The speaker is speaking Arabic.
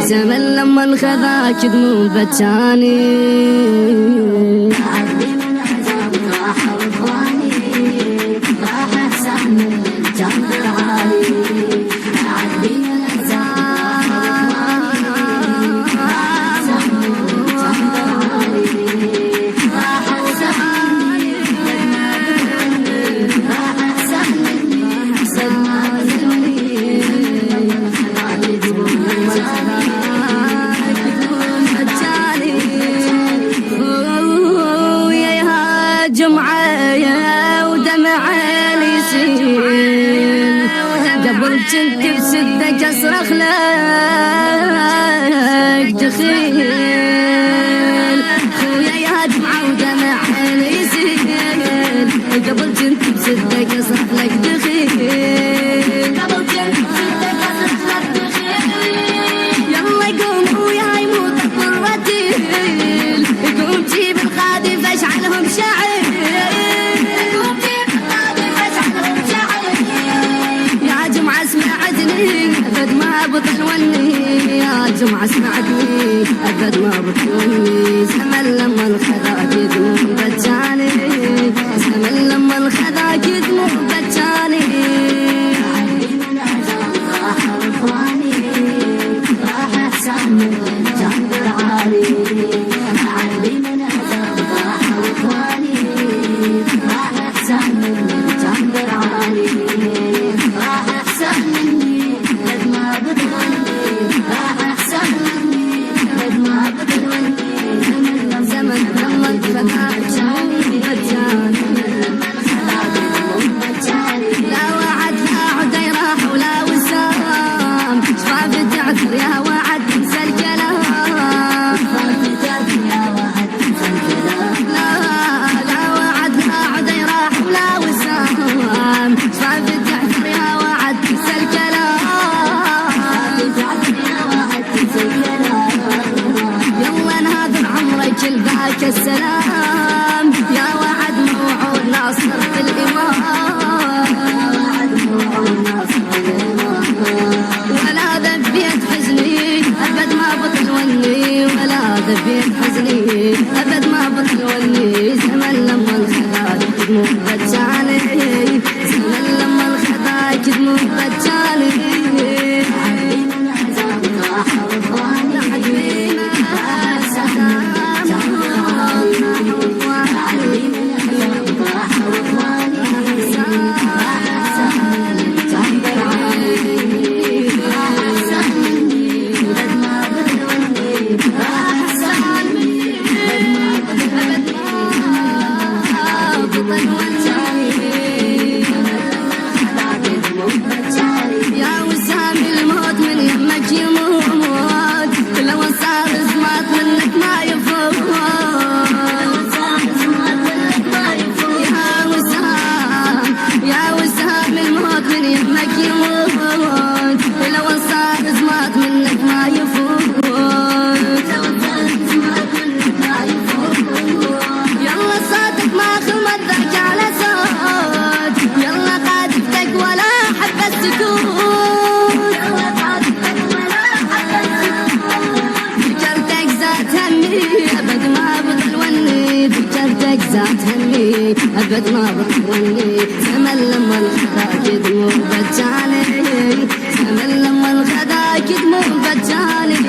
زمن لما انخذاك دموع بتاني عدي من عذاب راح رضواني راح احسن من الجنب العالي عدي من عذاب راح احسن من الجنب العالي راح احسن راح احسن مني احسن ما بدوني كنت بسدك اصرخ لك دخيل خويا يا دمعة ودمع عيني يسيل قبل كنت بسدك اصرخ لك دخيل قبل كنت بسدك اصرخ لك دخيل يلا قوم وياي مو تطر رتيل قوم جيب القاذف اشعلهم شعل أبد ما بطلوني يا جمعة اسمعتني أبد ما بطلوني زمن لما انخذاك دموع بتجاني زمن لما انخذاك دموع بتجاني عدي من عذاب راح رضواني راح احسن من الجنب العالي عدي من عذاب راح رضواني راح احسن من الجنب العالي راح احسن مني زمن لما انخذاك لا وعد لا عدي راح ولا وسام شفاف تعذر يا وعد تنسى الكلام لا وعد لا عدي راح ولا وسام شفاف تعذر يا وعد تنسى الكلام يلا نهضر عمرك الباك السلام يا وعد موعود ناصرة الإمام ولا ذبيت حزني أبد ما بطلوني ولا ذبيت حزني أبد ما بطلوني زمن لما انخذاك دموع بتجاني زمن لما انخذاك دموع بتجاني عدي من عذاب راح رضواني يا وسام الموت من يمك يموت لو صار زمات منك ما يفوت يا وسام الموت من يمك يموت لو صار زمات منك ما يفوت يلا صوتك ما خمت ذاك على صوت يلا قادتك ولا حب السكوت ذكرتك ذات همي أبد ما بطلوني ذكرتك ذات همي أبد ما بطلوني زمن لما انخذاك دموع بتجاني زمن لما انخذاك دموع بتجاني